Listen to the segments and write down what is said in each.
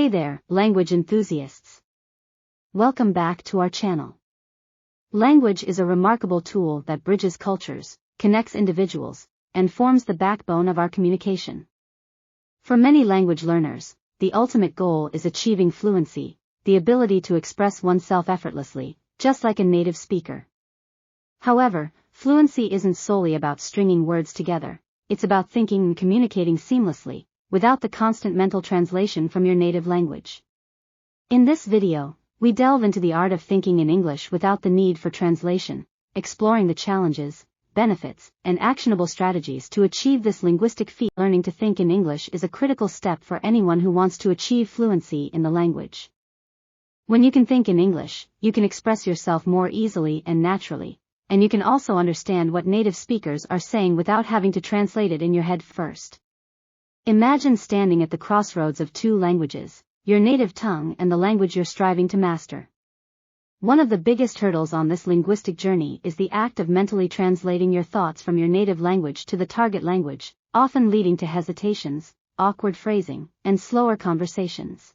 Hey there, language enthusiasts. Welcome back to our channel. Language is a remarkable tool that bridges cultures, connects individuals, and forms the backbone of our communication. For many language learners, the ultimate goal is achieving fluency, the ability to express oneself effortlessly, just like a native speaker. However, fluency isn't solely about stringing words together, it's about thinking and communicating seamlessly, without the constant mental translation from your native language. In this video, we delve into the art of thinking in English without the need for translation, exploring the challenges, benefits, and actionable strategies to achieve this linguistic feat. Learning to think in English is a critical step for anyone who wants to achieve fluency in the language. When you can think in English, you can express yourself more easily and naturally, and you can also understand what native speakers are saying without having to translate it in your head first. Imagine standing at the crossroads of two languages, your native tongue and the language you're striving to master. One of the biggest hurdles on this linguistic journey is the act of mentally translating your thoughts from your native language to the target language, often leading to hesitations, awkward phrasing, and slower conversations.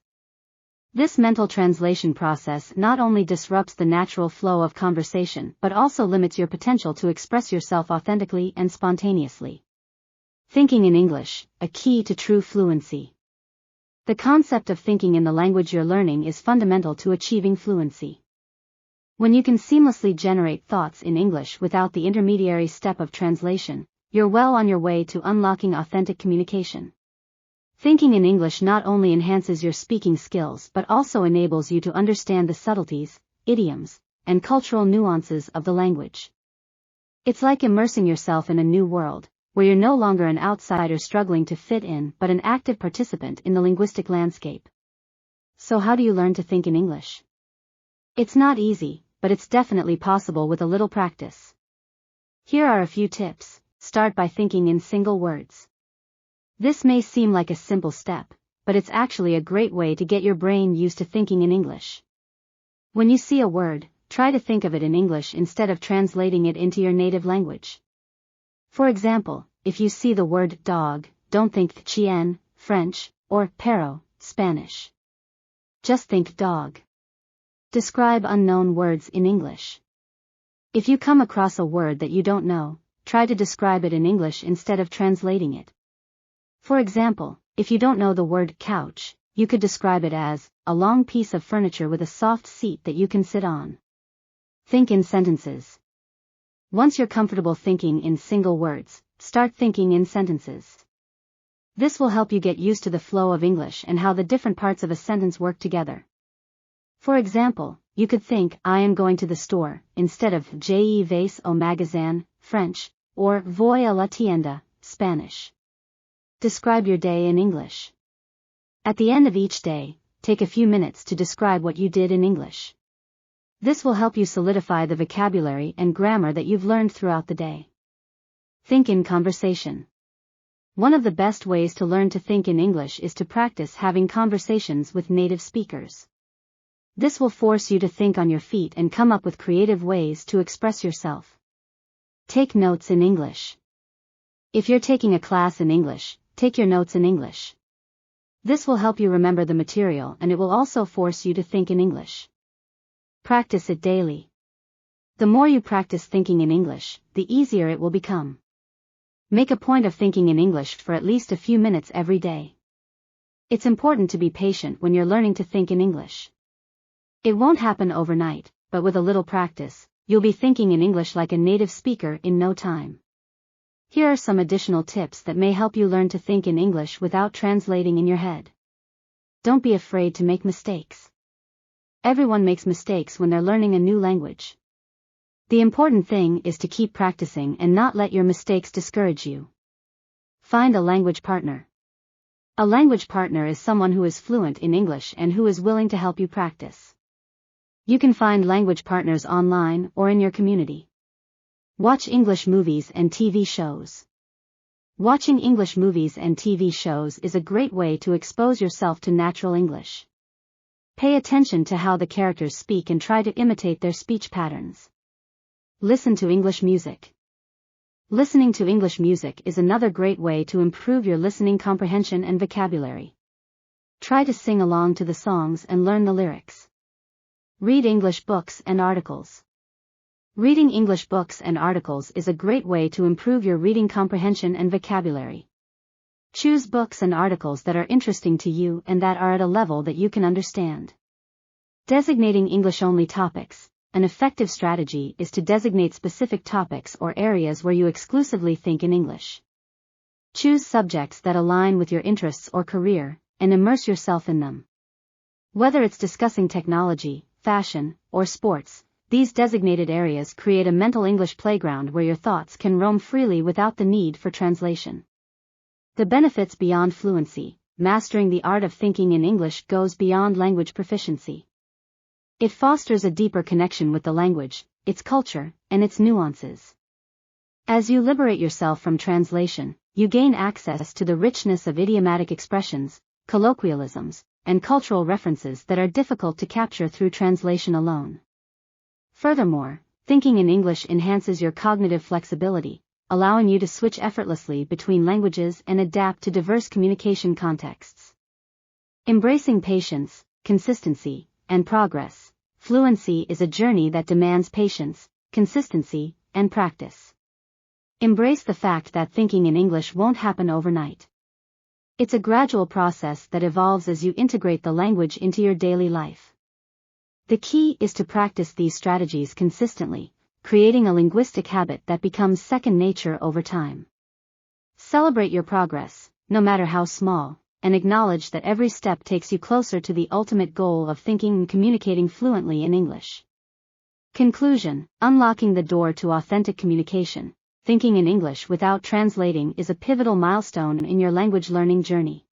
This mental translation process not only disrupts the natural flow of conversation but also limits your potential to express yourself authentically and spontaneously. Thinking in English, a key to true fluency. The concept of thinking in the language you're learning is fundamental to achieving fluency. When you can seamlessly generate thoughts in English without the intermediary step of translation, you're well on your way to unlocking authentic communication. Thinking in English not only enhances your speaking skills but also enables you to understand the subtleties, idioms, and cultural nuances of the language. It's like immersing yourself in a new world, where you're no longer an outsider struggling to fit in but an active participant in the linguistic landscape. So how do you learn to think in English? It's not easy, but it's definitely possible with a little practice. Here are a few tips. Start by thinking in single words. This may seem like a simple step, but it's actually a great way to get your brain used to thinking in English. When you see a word, try to think of it in English instead of translating it into your native language. For example, if you see the word dog, don't think chien, French, or perro, Spanish. Just think dog. Describe unknown words in English. If you come across a word that you don't know, try to describe it in English instead of translating it. For example, if you don't know the word couch, you could describe it as a long piece of furniture with a soft seat that you can sit on. Think in sentences. Once you're comfortable thinking in single words, start thinking in sentences. This will help you get used to the flow of English and how the different parts of a sentence work together. For example, you could think, I am going to the store, instead of je vais au magasin, French, or voy a la tienda, Spanish. Describe your day in English. At the end of each day, take a few minutes to describe what you did in English. This will help you solidify the vocabulary and grammar that you've learned throughout the day. Think in conversation. One of the best ways to learn to think in English is to practice having conversations with native speakers. This will force you to think on your feet and come up with creative ways to express yourself. Take notes in English. If you're taking a class in English, take your notes in English. This will help you remember the material and it will also force you to think in English. Practice it daily. The more you practice thinking in English, the easier it will become. Make a point of thinking in English for at least a few minutes every day. It's important to be patient when you're learning to think in English. It won't happen overnight, but with a little practice, you'll be thinking in English like a native speaker in no time. Here are some additional tips that may help you learn to think in English without translating in your head. Don't be afraid to make mistakes. Everyone makes mistakes when they're learning a new language. The important thing is to keep practicing and not let your mistakes discourage you. Find a language partner. A language partner is someone who is fluent in English and who is willing to help you practice. You can find language partners online or in your community. Watch English movies and TV shows. Watching English movies and TV shows is a great way to expose yourself to natural English. Pay attention to how the characters speak and try to imitate their speech patterns. Listen to English music. Listening to English music is another great way to improve your listening comprehension and vocabulary. Try to sing along to the songs and learn the lyrics. Read English books and articles. Reading English books and articles is a great way to improve your reading comprehension and vocabulary. Choose books and articles that are interesting to you and that are at a level that you can understand. Designating English-only topics. An effective strategy is to designate specific topics or areas where you exclusively think in English. Choose subjects that align with your interests or career, and immerse yourself in them. Whether it's discussing technology, fashion, or sports, these designated areas create a mental English playground where your thoughts can roam freely without the need for translation. The benefits beyond fluency. Mastering the art of thinking in English goes beyond language proficiency. It fosters a deeper connection with the language, its culture, and its nuances. As you liberate yourself from translation, you gain access to the richness of idiomatic expressions, colloquialisms, and cultural references that are difficult to capture through translation alone. Furthermore, thinking in English enhances your cognitive flexibility, allowing you to switch effortlessly between languages and adapt to diverse communication contexts. Embracing patience, consistency, and progress. Fluency is a journey that demands patience, consistency, and practice. Embrace the fact that thinking in English won't happen overnight. It's a gradual process that evolves as you integrate the language into your daily life. The key is to practice these strategies consistently, creating a linguistic habit that becomes second nature over time. Celebrate your progress, no matter how small, and acknowledge that every step takes you closer to the ultimate goal of thinking and communicating fluently in English. Conclusion: unlocking the door to authentic communication. Thinking in English without translating is a pivotal milestone in your language learning journey.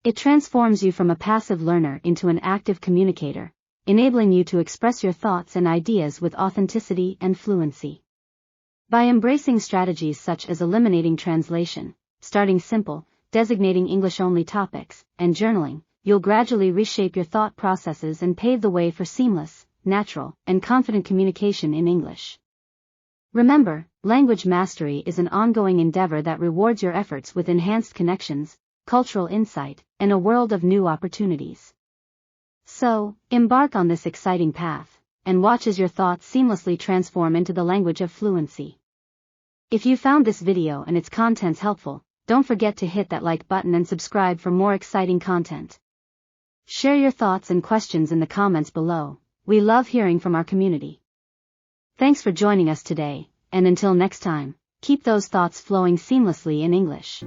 It transforms you from a passive learner into an active communicator, enabling you to express your thoughts and ideas with authenticity and fluency. By embracing strategies such as eliminating translation, starting simple, designating English-only topics, and journaling, you'll gradually reshape your thought processes and pave the way for seamless, natural, and confident communication in English. Remember, language mastery is an ongoing endeavor that rewards your efforts with enhanced connections, cultural insight, and a world of new opportunities. So, embark on this exciting path, and watch as your thoughts seamlessly transform into the language of fluency. If you found this video and its contents helpful, don't forget to hit that like button and subscribe for more exciting content. Share your thoughts and questions in the comments below. We love hearing from our community. Thanks for joining us today, and until next time, keep those thoughts flowing seamlessly in English.